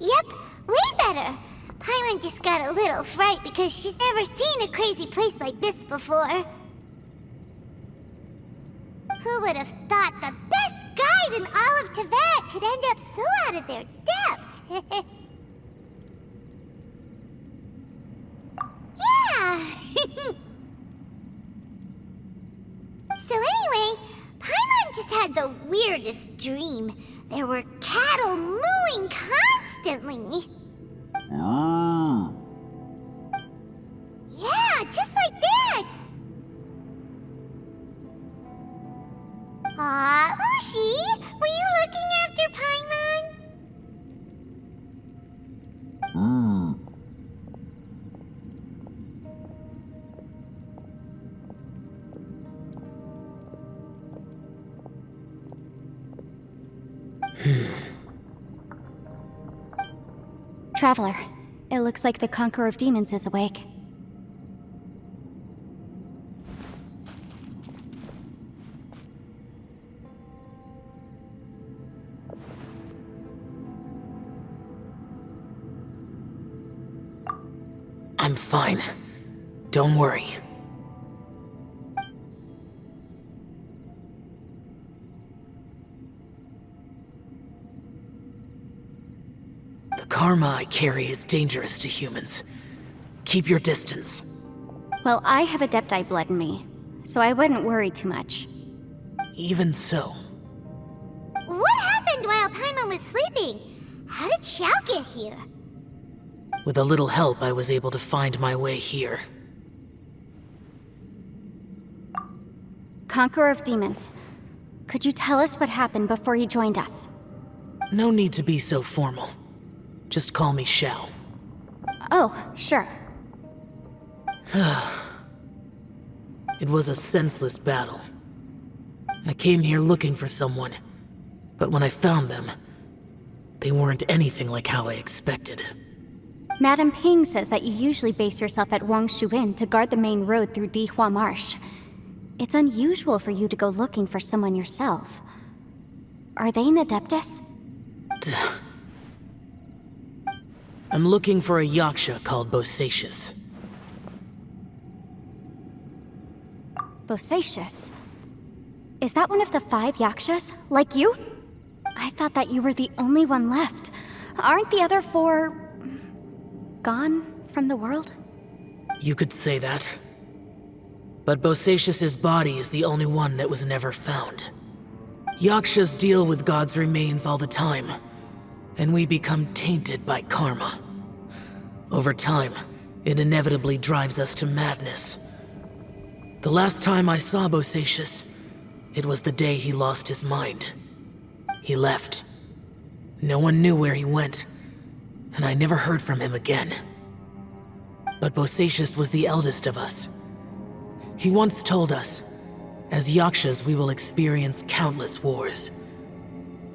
Yep, way better. Paimon just got a little fright because she's never seen a crazy place like this before. Who would have thought the best guide in all of Tibet could end up so out of their depth? Yeah! So anyway, Paimon just had the weirdest dream. There were cattle mooing constantly. Ah. Yeah, just like that. Aw, Ushi, were you looking after Paimon? Hmm. Traveler, it looks like the Conqueror of Demons is awake. I'm fine. Don't worry. The karma I carry is dangerous to humans. Keep your distance. Well, I have Adepti blood in me, so I wouldn't worry too much. Even so, What happened while Paimon was sleeping? How did Xiao get here? with a little help, I was able to find my way here. Conqueror of Demons, could you tell us what happened before you joined us? No need to be so formal. Just call me Xiao. Oh, sure. It was a senseless battle. I came here looking for someone, but when I found them, they weren't anything like how I expected. Madame Ping says that you usually base yourself at Wangshu Inn to guard the main road through Dihua Marsh. It's unusual for you to go looking for someone yourself. Are they an Adeptus? I'm looking for a yaksha called Bosacius. Bosacius? Is that one of the 5 yakshas, like you? I thought that you were the only one left. Aren't the other 4... gone from the world? You could say that. But Bosacius's body is the only one that was never found. Yakshas deal with God's remains all the time, and we become tainted by karma. Over time, it inevitably drives us to madness. The last time I saw Bosacius, it was the day he lost his mind. He left. No one knew where he went, and I never heard from him again. But Bosacius was the eldest of us. He once told us, as yakshas we will experience countless wars.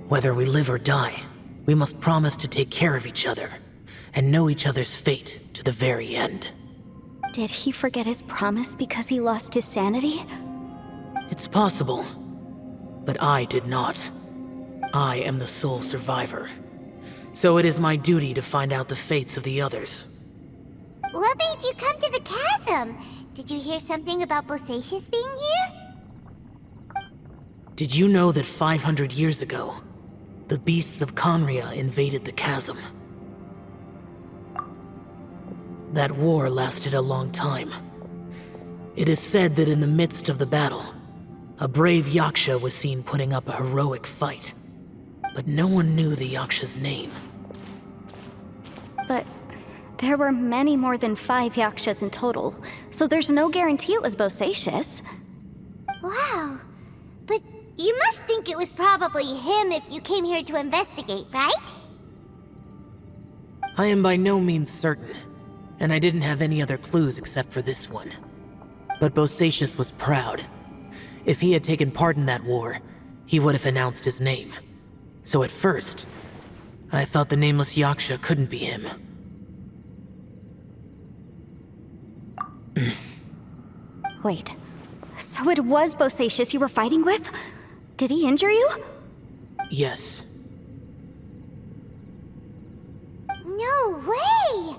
Whether we live or die, we must promise to take care of each other, and know each other's fate to the very end. Did he forget his promise because he lost his sanity? It's possible, but I did not. I am the sole survivor. So it is my duty to find out the fates of the others. What made you come to the chasm? Did you hear something about Bosacius being here? Did you know that 500 years ago, the beasts of Conria invaded the chasm? That war lasted a long time. It is said that in the midst of the battle, a brave yaksha was seen putting up a heroic fight. But no one knew the yaksha's name. But there were many more than 5 yakshas in total, so there's no guarantee it was Bosacius. Wow. But you must think it was probably him if you came here to investigate, right? I am by no means certain, and I didn't have any other clues except for this one. But Bosacius was proud. If he had taken part in that war, he would have announced his name. So at first, I thought the nameless yaksha couldn't be him. Wait, so it was Bosacius you were fighting with? Did he injure you? Yes. No way!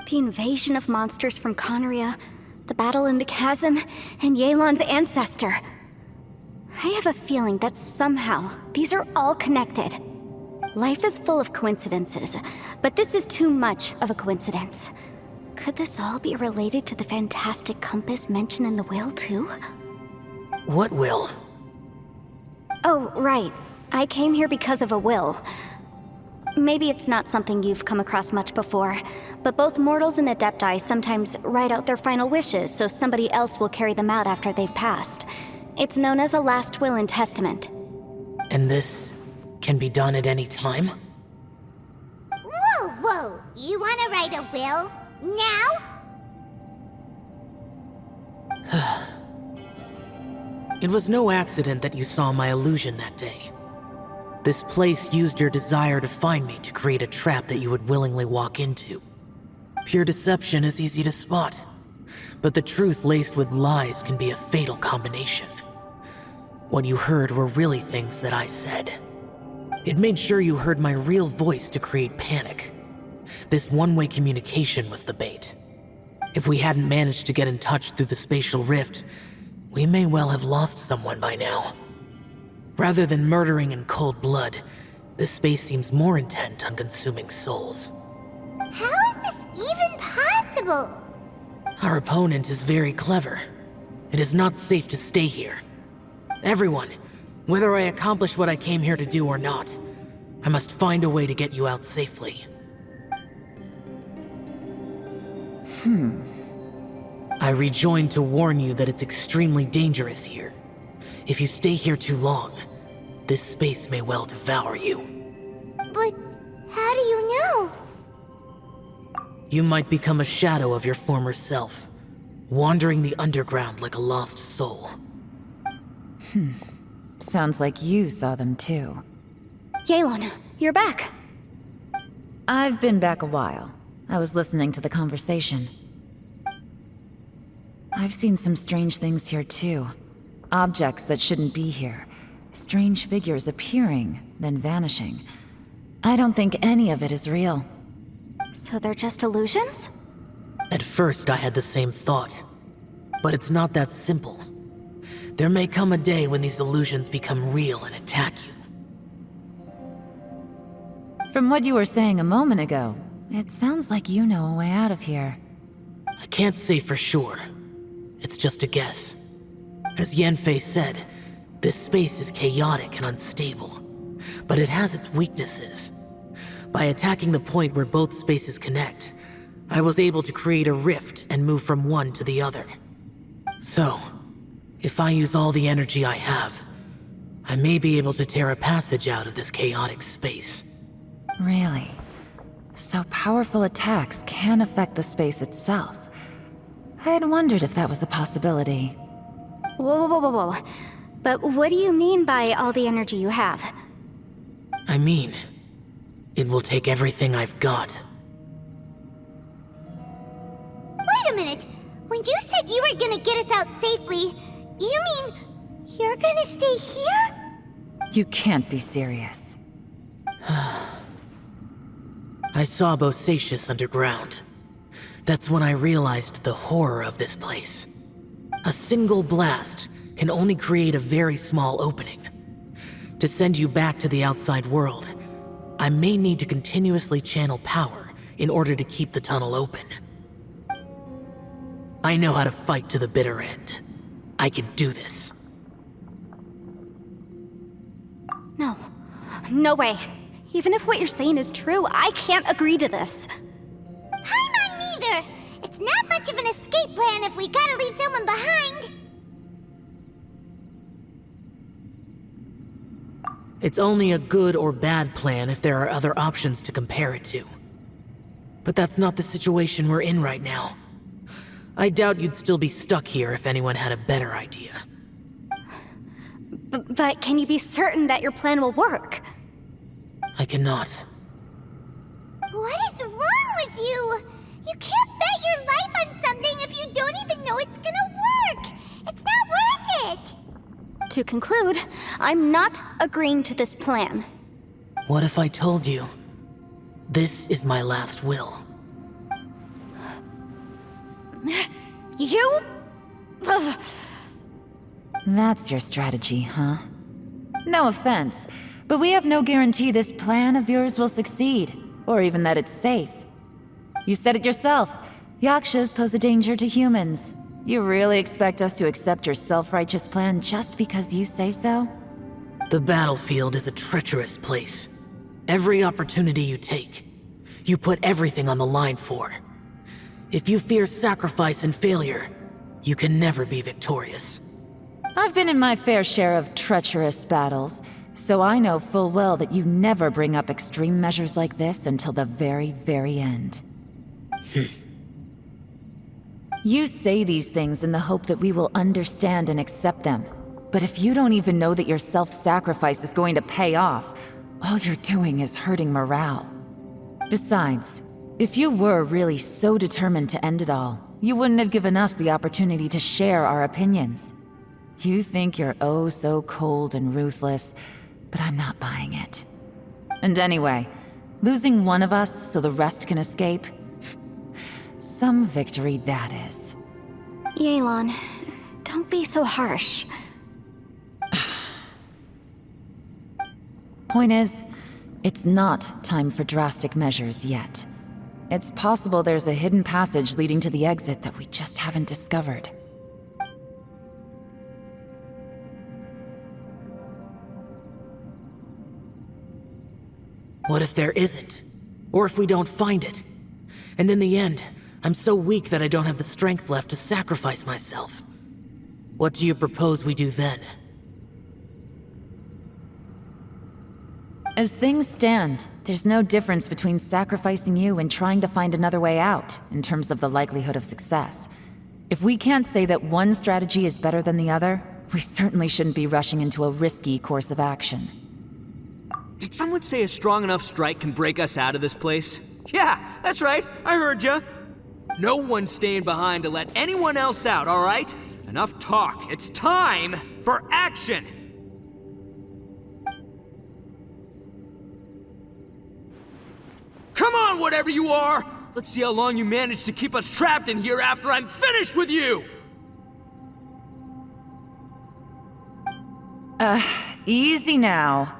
The invasion of monsters from Conria, the battle in the chasm, and Yelan's ancestor. I have a feeling that somehow these are all connected. Life is full of coincidences, but this is too much of a coincidence. Could this all be related to the fantastic compass mentioned in the will, too? What will? Oh, right. I came here because of a will. Maybe it's not something you've come across much before, but both mortals and adepti sometimes write out their final wishes so somebody else will carry them out after they've passed. It's known as a last will and testament. And this can be done at any time? Whoa, whoa! You wanna write a will? Now? It was no accident that you saw my illusion that day. This place used your desire to find me to create a trap that you would willingly walk into. Pure deception is easy to spot, but the truth laced with lies can be a fatal combination. What you heard were really things that I said. It made sure you heard my real voice to create panic. This one-way communication was the bait. If we hadn't managed to get in touch through the spatial rift, we may well have lost someone by now. Rather than murdering in cold blood, this space seems more intent on consuming souls. How is this even possible? Our opponent is very clever. It is not safe to stay here. Everyone, whether I accomplish what I came here to do or not, I must find a way to get you out safely. I rejoined to warn you that it's extremely dangerous here. If you stay here too long, this space may well devour you. But how do you know? You might become a shadow of your former self, wandering the underground like a lost soul. Sounds like you saw them too. Yelan, you're back. I've been back a while. I was listening to the conversation. I've seen some strange things here too. Objects that shouldn't be here. Strange figures appearing, then vanishing. I don't think any of it is real. So they're just illusions? At first, I had the same thought. But it's not that simple. There may come a day when these illusions become real and attack you. From what you were saying a moment ago, it sounds like you know a way out of here. I can't say for sure. It's just a guess. As Yanfei said, this space is chaotic and unstable, but it has its weaknesses. By attacking the point where both spaces connect, I was able to create a rift and move from one to the other. So, if I use all the energy I have, I may be able to tear a passage out of this chaotic space. Really? So powerful attacks can affect the space itself. I had wondered if that was a possibility. Whoa, whoa, whoa, whoa. But what do you mean by all the energy you have? I mean, it will take everything I've got. Wait a minute! When you said you were gonna get us out safely, you mean you're gonna stay here? You can't be serious. I saw Bosacius underground. That's when I realized the horror of this place. A single blast can only create a very small opening. To send you back to the outside world, I may need to continuously channel power in order to keep the tunnel open. I know how to fight to the bitter end. I can do this. No. No way. Even if what you're saying is true, I can't agree to this. I'm not neither! It's not much of an escape plan if we gotta leave someone behind! It's only a good or bad plan if there are other options to compare it to. But that's not the situation we're in right now. I doubt you'd still be stuck here if anyone had a better idea. But can you be certain that your plan will work? I cannot. What is wrong with you? You can't bet your life on something if you don't even know it's gonna work! It's not worth it! To conclude, I'm not agreeing to this plan. What if I told you This is my last will. You? Ugh. That's your strategy, huh? No offense, but we have no guarantee this plan of yours will succeed, or even that it's safe. You said it yourself. Yakshas pose a danger to humans. You really expect us to accept your self-righteous plan just because you say so? The battlefield is a treacherous place. Every opportunity you take, you put everything on the line for. If you fear sacrifice and failure, you can never be victorious. I've been in my fair share of treacherous battles, so I know full well that you never bring up extreme measures like this until the very, very end. You say these things in the hope that we will understand and accept them. But if you don't even know that your self-sacrifice is going to pay off, all you're doing is hurting morale. Besides, if you were really so determined to end it all, you wouldn't have given us the opportunity to share our opinions. You think you're oh so cold and ruthless, but I'm not buying it. And anyway, losing one of us so the rest can escape? Some victory that is. Yelan, don't be so harsh. Point is, it's not time for drastic measures yet. It's possible there's a hidden passage leading to the exit that we just haven't discovered. What if there isn't? Or if we don't find it? And in the end, I'm so weak that I don't have the strength left to sacrifice myself. What do you propose we do then? As things stand, there's no difference between sacrificing you and trying to find another way out, in terms of the likelihood of success. If we can't say that one strategy is better than the other, we certainly shouldn't be rushing into a risky course of action. Did someone say a strong enough strike can break us out of this place? Yeah, that's right, I heard ya. No one's staying behind to let anyone else out, all right? Enough talk, it's time for action! Come on, whatever you are! Let's see how long you manage to keep us trapped in here after I'm finished with you! Easy now.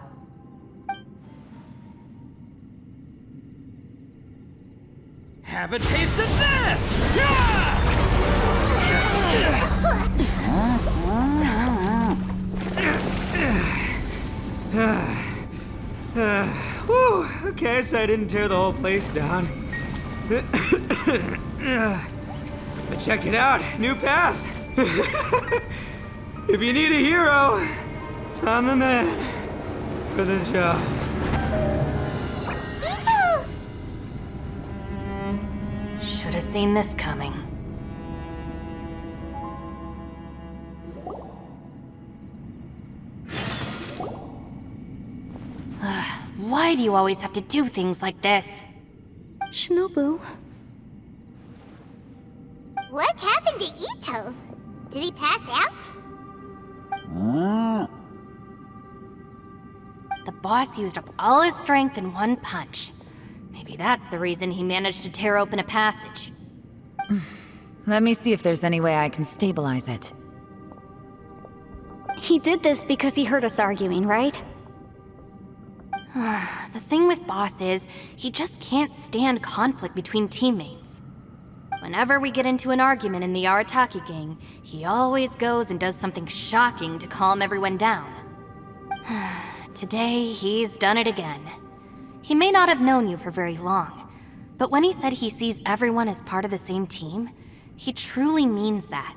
Have a taste of this! Whew, okay, so I didn't tear the whole place down. But check it out, new path. If you need a hero, I'm the man for the job. Should have seen this coming. Why do you always have to do things like this? Shinobu, What happened to Ito? Did he pass out? The boss used up all his strength in one punch. Maybe that's the reason he managed to tear open a passage. Let me see if there's any way I can stabilize it. he did this because he heard us arguing, right? The thing with Boss is, he just can't stand conflict between teammates. Whenever we get into an argument in the Arataki gang, he always goes and does something shocking to calm everyone down. Today, he's done it again. He may not have known you for very long, but when he said he sees everyone as part of the same team, he truly means that.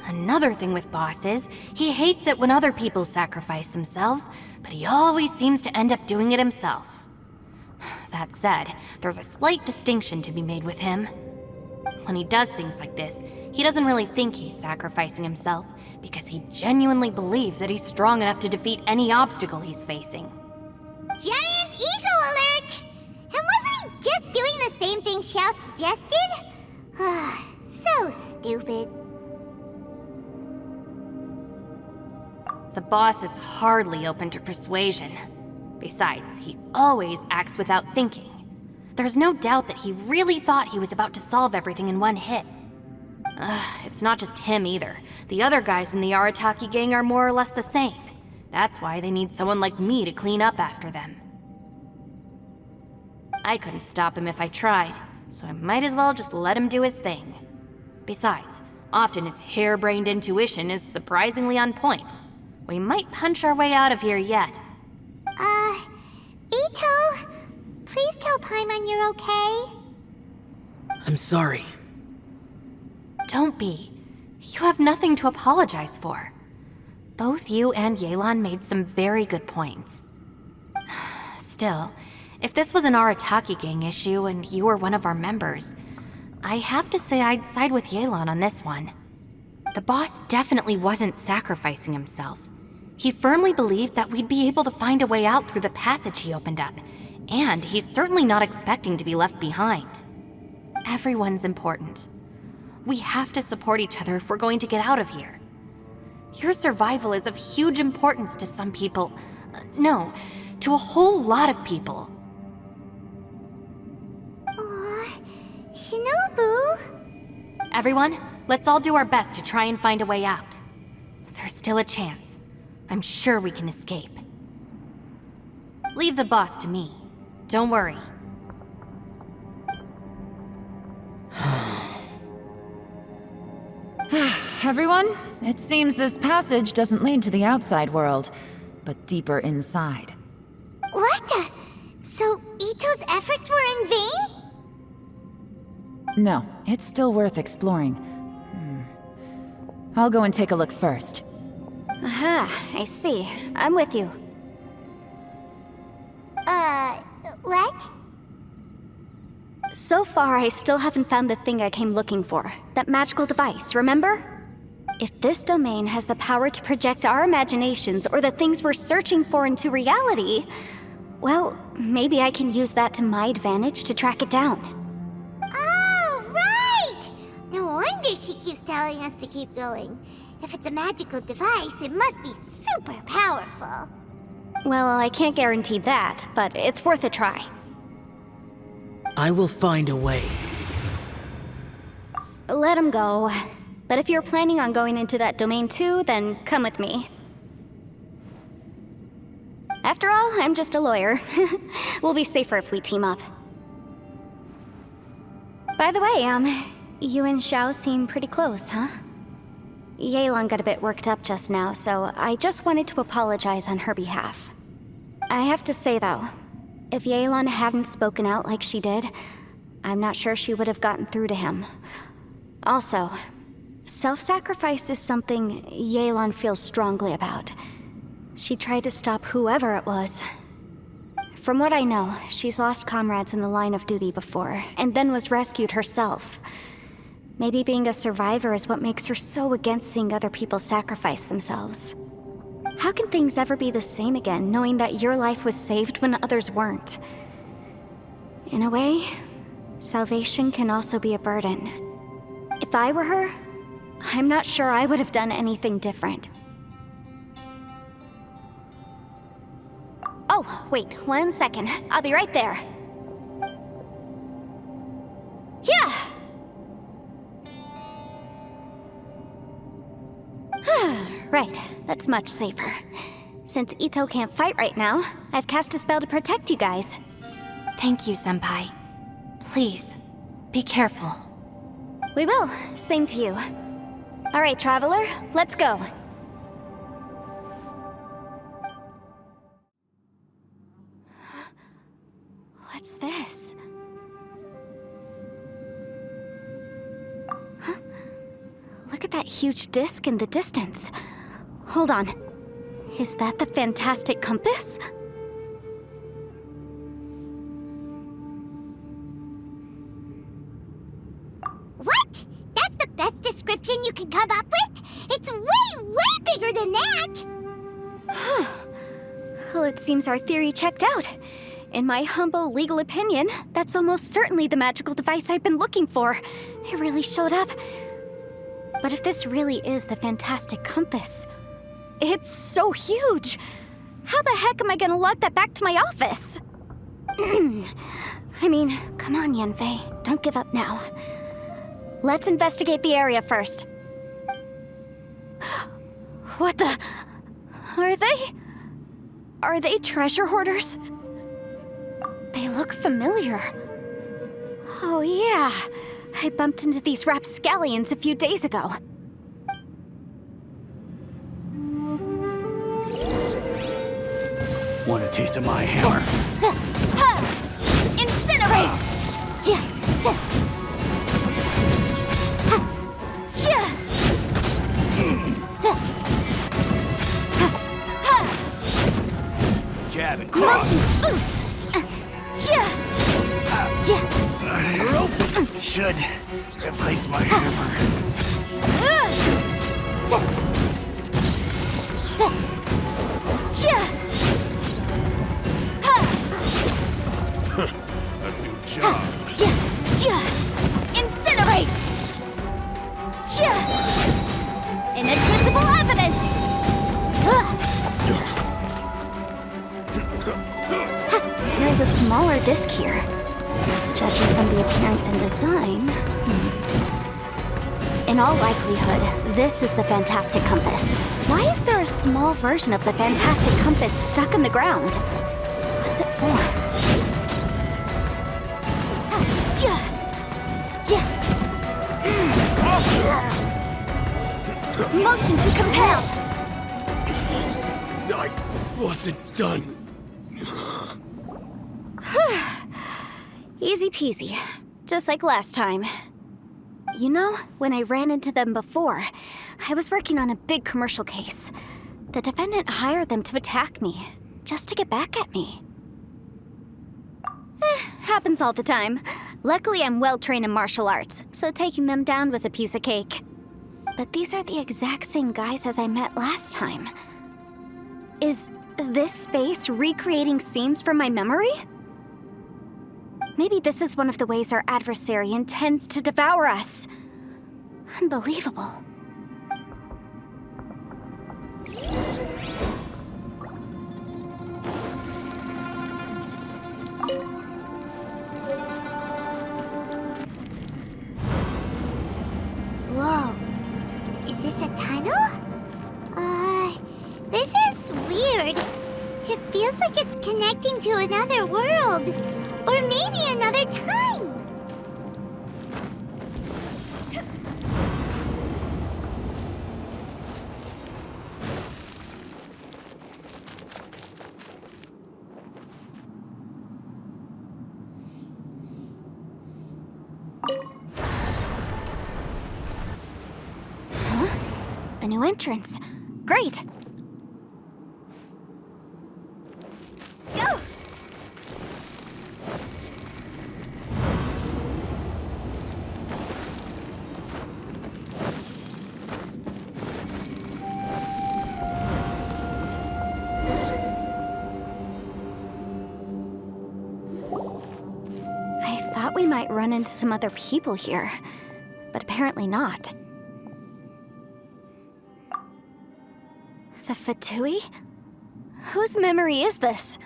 Another thing with Boss is, he hates it when other people sacrifice themselves, but he always seems to end up doing it himself. That said, there's a slight distinction to be made with him. When he does things like this, he doesn't really think he's sacrificing himself, because he genuinely believes that he's strong enough to defeat any obstacle he's facing. Giant ego alert! And wasn't he just doing the same thing Xiao suggested? So stupid. The boss is hardly open to persuasion. Besides, he always acts without thinking. There's no doubt that he really thought he was about to solve everything in one hit. It's not just him either. The other guys in the Arataki gang are more or less the same. That's why they need someone like me to clean up after them. I couldn't stop him if I tried, so I might as well just let him do his thing. Besides, often his harebrained intuition is surprisingly on point. We might punch our way out of here yet. Ito, please tell Paimon you're okay. I'm sorry. Don't be. You have nothing to apologize for. Both you and Yelan made some very good points. Still, if this was an Arataki gang issue and you were one of our members, I have to say I'd side with Yelan on this one. The boss definitely wasn't sacrificing himself. He firmly believed that we'd be able to find a way out through the passage he opened up, and he's certainly not expecting to be left behind. Everyone's important. We have to support each other if we're going to get out of here. Your survival is of huge importance to some people. No, to a whole lot of people. Aw, Shinobu. Everyone, let's all do our best to try and find a way out. There's still a chance. I'm sure we can escape. Leave the boss to me. Don't worry. Everyone, it seems this passage doesn't lead to the outside world, but deeper inside. What the? So Ito's efforts were in vain? No, it's still worth exploring. I'll go and take a look first. Aha, I see. I'm with you. What? So far, I still haven't found the thing I came looking for. That magical device, remember? If this domain has the power to project our imaginations or the things we're searching for into reality, well, maybe I can use that to my advantage to track it down. Oh, right! No wonder she keeps telling us to keep going. If it's a magical device, it must be super powerful. Well, I can't guarantee that, but it's worth a try. I will find a way. Let him go. But if you're planning on going into that domain too, then come with me. After all, I'm just a lawyer. We'll be safer if we team up. By the way, you and Xiao seem pretty close, huh? Yelan got a bit worked up just now, so I just wanted to apologize on her behalf. I have to say though, if Yelan hadn't spoken out like she did, I'm not sure she would have gotten through to him. Also, self-sacrifice is something Yelan feels strongly about. She tried to stop whoever it was. From what I know, she's lost comrades in the line of duty before, and then was rescued herself. Maybe being a survivor is what makes her so against seeing other people sacrifice themselves. How can things ever be the same again, knowing that your life was saved when others weren't? In a way, salvation can also be a burden. If I were her, I'm not sure I would have done anything different. Oh, wait, 1 second. I'll be right there. Yeah! Right, that's much safer. Since Ito can't fight right now, I've cast a spell to protect you guys. Thank you, Senpai. Please, be careful. We will. Same to you. All right, Traveler, let's go. What's this? Huh? Look at that huge disc in the distance. Hold on. Is that the fantastic compass? What? That's the best description you can come up with? It's way, way bigger than that! Huh. Well, it seems our theory checked out. In my humble legal opinion, that's almost certainly the magical device I've been looking for. It really showed up. But if this really is the fantastic compass, It's so huge. How the heck am I gonna lug that back to my office? I mean, come on, Yanfei. Don't give up now. Let's investigate the area first. What the... Are they treasure hoarders? They look familiar. Oh yeah, I bumped into these rapscallions a few days ago. Want a taste of my hammer? Incinerate! Jab and cross. Rope should replace my hammer. A new job. Incinerate! Inadmissible evidence! There's a smaller disc here. Judging from the appearance and design... In all likelihood, this is the Fantastic Compass. Why is there a small version of the Fantastic Compass stuck in the ground? What's it for? Motion to compel! I wasn't done. Easy peasy. Just like last time. You know, when I ran into them before, I was working on a big commercial case. The defendant hired them to attack me, just to get back at me. Happens all the time. Luckily, I'm well-trained in martial arts, so taking them down was a piece of cake. But these are the exact same guys as I met last time. Is this space recreating scenes from my memory? Maybe this is one of the ways our adversary intends to devour us. Unbelievable. Whoa. Is this a tunnel? This is weird. It feels like it's connecting to another world. Or maybe another time. Huh? A new entrance. Great. Go! We might run into some other people here, but apparently not. The Fatui? Whose memory is this?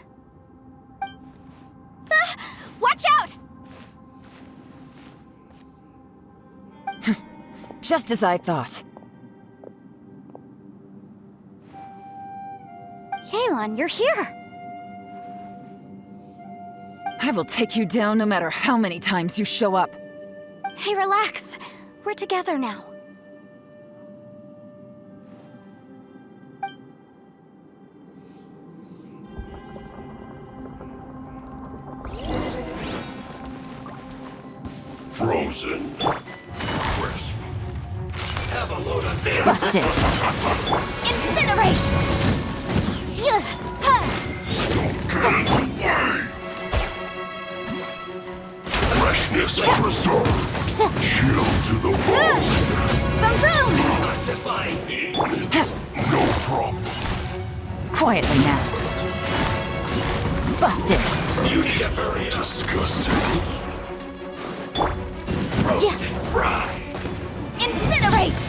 Ah! Watch out! Just as I thought. Yelan, you're here! I will take you down no matter how many times you show up. Hey, relax. We're together now. Frozen. Crisp. Have a load of this. Busted. Incinerate! Don't get away. Freshness preserved. Chill to the bone. Boom, boom! It's no problem. Quietly now. Busted. Beauty of very disgusting. Roasted fried. Incinerate!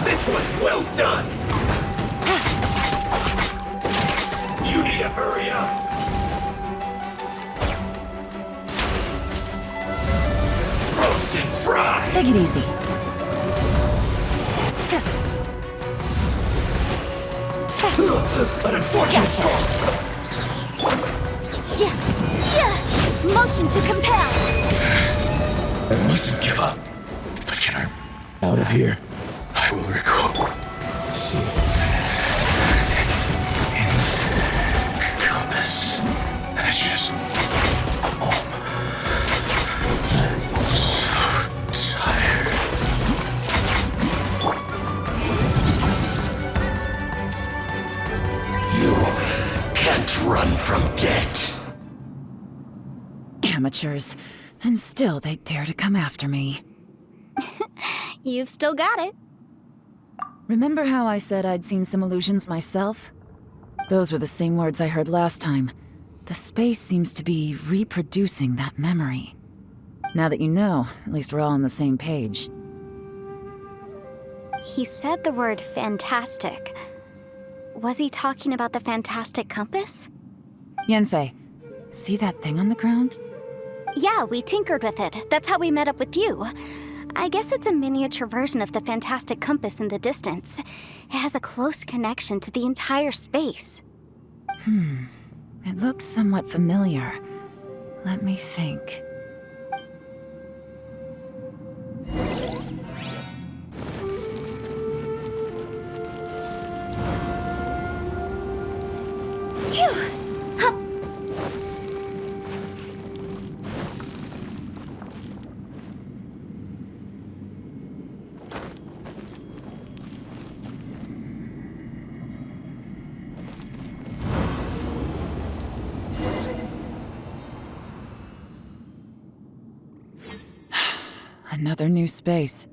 This This was well done! You need to hurry up! Roast and fry! Take it easy. An unfortunate fault! Motion to compel! I mustn't give up. But can I out of here? I will recall. See. In compass. That's just home. I'm so tired. You can't run from death. Amateurs. And still they dare to come after me. You've still got it. Remember how I said I'd seen some illusions myself? Those were the same words I heard last time. The space seems to be reproducing that memory. Now that you know, at least we're all on the same page. He said the word fantastic. Was he talking about the fantastic compass? Yanfei, see that thing on the ground? Yeah, we tinkered with it. That's how we met up with you. I guess it's a miniature version of the fantastic compass in the distance. It has a close connection to the entire space. It looks somewhat familiar. Let me think. Phew! Hup! Another new space.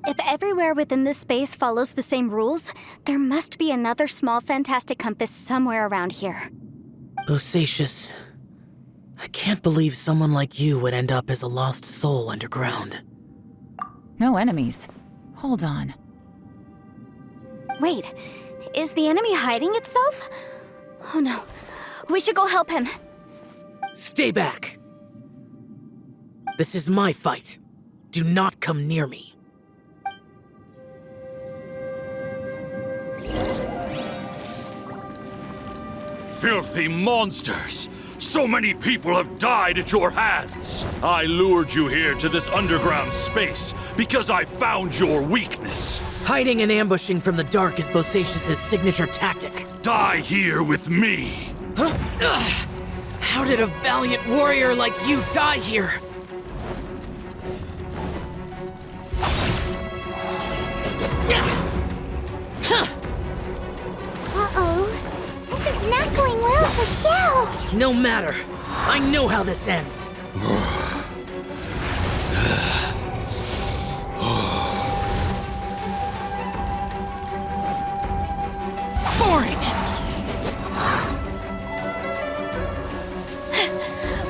If everywhere within this space follows the same rules, there must be another small fantastic compass somewhere around here. Bosacious. I can't believe someone like you would end up as a lost soul underground. No enemies. Hold on. Wait, is the enemy hiding itself? Oh no, we should go help him. Stay back! This is my fight. Do not come near me. Filthy monsters! So many people have died at your hands! I lured you here to this underground space because I found your weakness. Hiding and ambushing from the dark is Bosacious's signature tactic. Die here with me! Huh? Ugh. How did a valiant warrior like you die here? Uh-oh. This is not going well for Xiao. No matter. I know how this ends. Boring!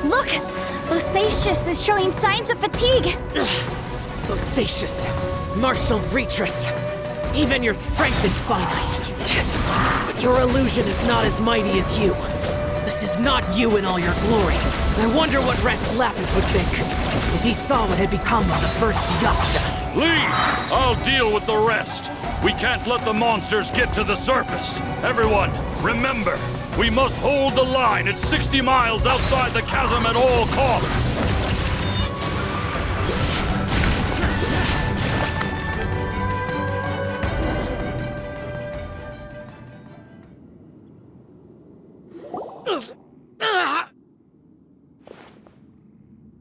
Look! Bosacious is showing signs of fatigue! Bosacious. Martial Retris. Even your strength is finite. But your illusion is not as mighty as you. This is not you in all your glory. I wonder what Rex Lapis would think if he saw what had become of the first Yaksha. Leave! I'll deal with the rest. We can't let the monsters get to the surface. Everyone, remember, we must hold the line at 60 miles outside the chasm at all costs.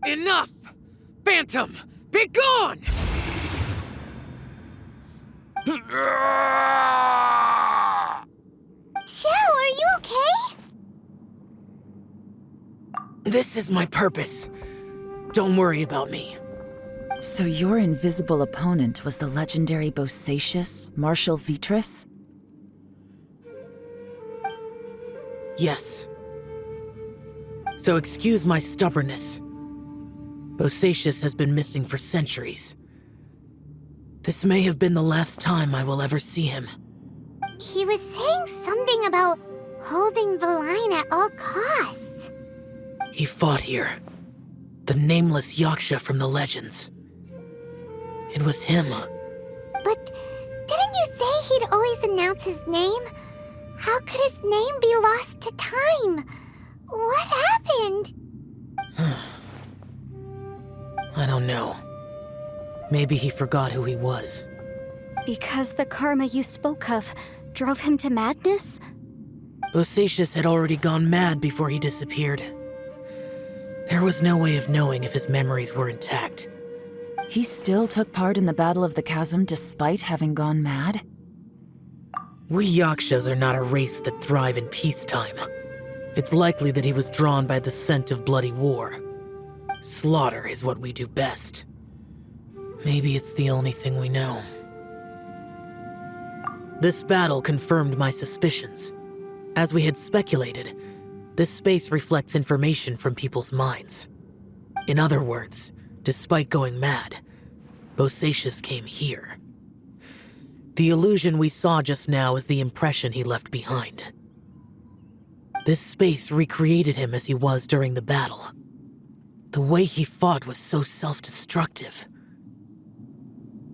Enough! Phantom, be gone! Xiao, are you okay? This is my purpose. Don't worry about me. So your invisible opponent was the legendary Bosacious, Martial Vitris? Yes. So excuse my stubbornness. Bosacious has been missing for centuries. This may have been the last time I will ever see him. He was saying something about holding the line at all costs. He fought here. The nameless Yaksha from the legends. It was him. But didn't you say he'd always announce his name? How could his name be lost to time? What happened? I don't know. Maybe he forgot who he was. Because the karma you spoke of drove him to madness? Bosacius had already gone mad before he disappeared. There was no way of knowing if his memories were intact. He still took part in the Battle of the Chasm despite having gone mad? We Yakshas are not a race that thrive in peacetime. It's likely that he was drawn by the scent of bloody war. Slaughter is what we do best. Maybe it's the only thing we know. This battle confirmed my suspicions. As we had speculated, this space reflects information from people's minds. In other words, despite going mad, Bosacius came here. The illusion we saw just now is the impression he left behind. This space recreated him as he was during the battle. The way he fought was so self-destructive.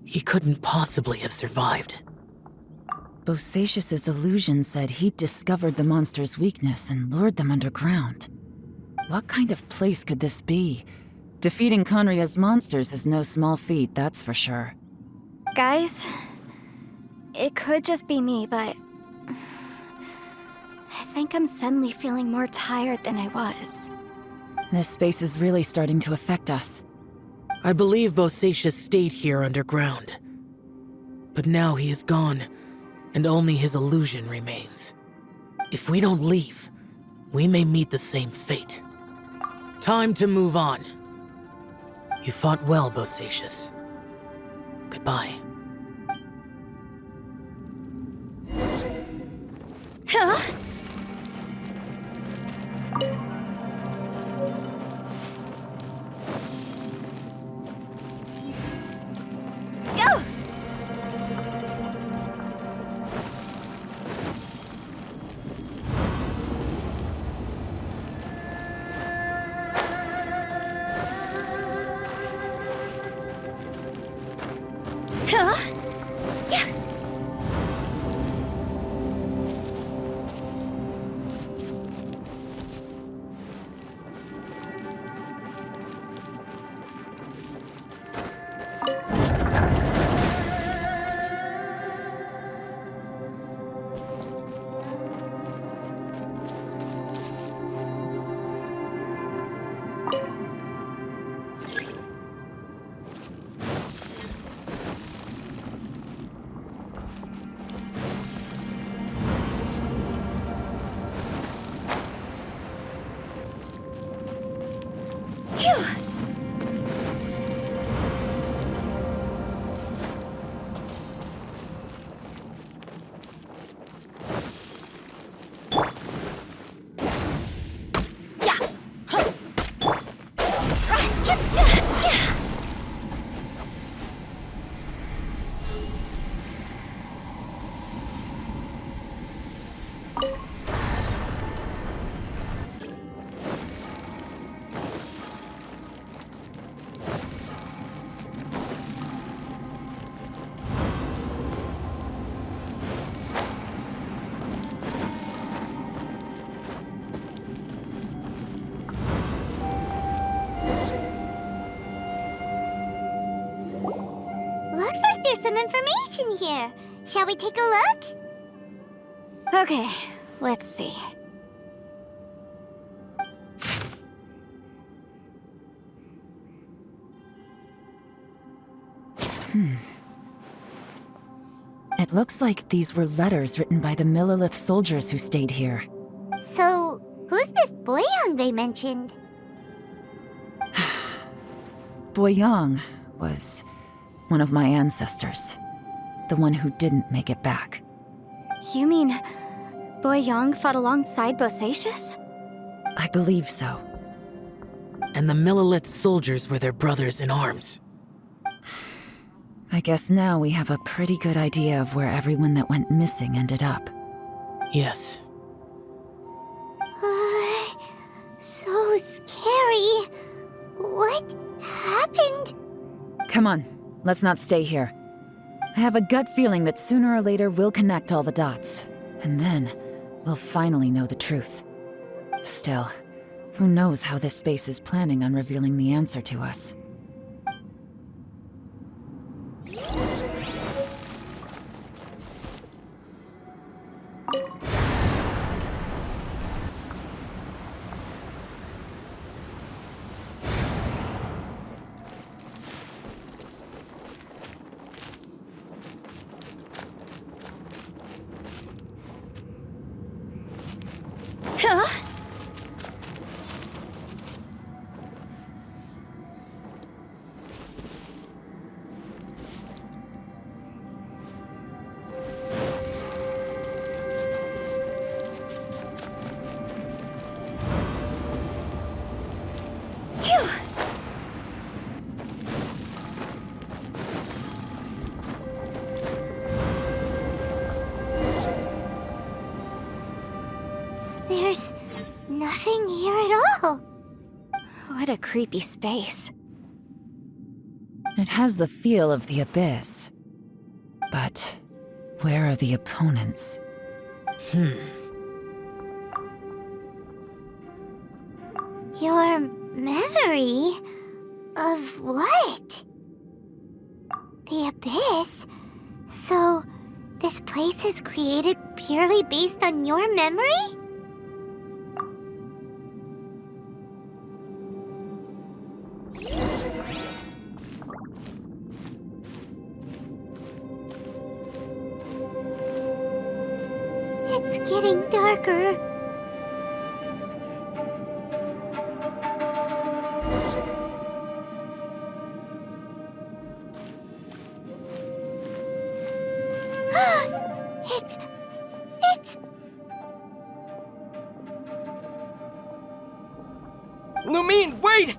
He couldn't possibly have survived. Bosacius's illusion said he'd discovered the monster's weakness and lured them underground. What kind of place could this be? Defeating Conria's monsters is no small feat, that's for sure. Guys, it could just be me, but I think I'm suddenly feeling more tired than I was. This space is really starting to affect us. I believe Bosacius stayed here underground. But now he is gone, and only his illusion remains. If we don't leave, we may meet the same fate. Time to move on. You fought well, Bosacius. Goodbye. Huh? Go! Huh? Looks like there's some information here. Shall we take a look? Okay, let's see. It looks like these were letters written by the Millilith soldiers who stayed here. So, who's this Boyang they mentioned? Boyang was one of my ancestors. The one who didn't make it back. You mean Boyang fought alongside Bosacius? I believe so. And the Millilith soldiers were their brothers in arms. I guess now we have a pretty good idea of where everyone that went missing ended up. Yes. So scary. What happened? Come on, let's not stay here. I have a gut feeling that sooner or later we'll connect all the dots. And then, we'll finally know the truth. Still, who knows how this space is planning on revealing the answer to us. There's nothing here at all. What a creepy space. It has the feel of the abyss. But where are the opponents? Your memory of what? The abyss? So, this place is created purely based on your memory? It's getting darker. It's... Lumine, wait!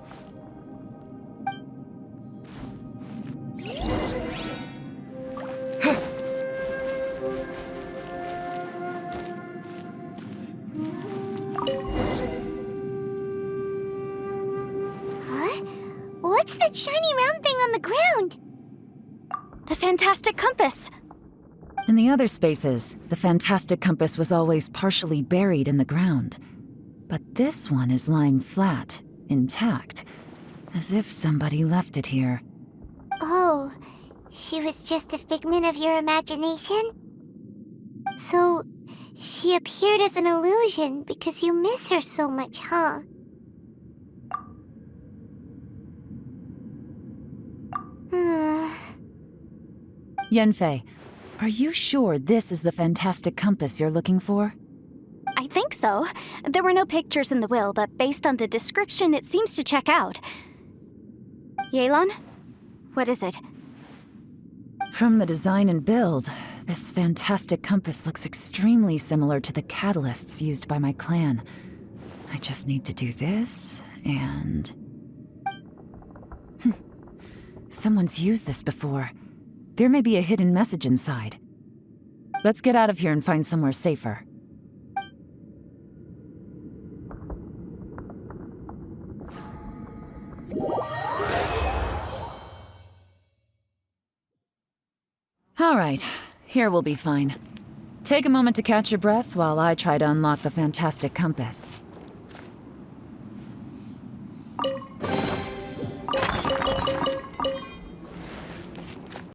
Huh? What's that shiny round thing on the ground? The fantastic compass! In the other spaces, the fantastic compass was always partially buried in the ground. But this one is lying flat, intact, as if somebody left it here. Oh, she was just a figment of your imagination? So, she appeared as an illusion because you miss her so much, huh? Yanfei, are you sure this is the fantastic compass you're looking for? I think so. There were no pictures in the will, but based on the description, it seems to check out. Yelan? What is it? From the design and build, this fantastic compass looks extremely similar to the catalysts used by my clan. I just need to do this, and... Someone's used this before. There may be a hidden message inside. Let's get out of here and find somewhere safer. All right, here we'll be fine. Take a moment to catch your breath while I try to unlock the fantastic compass.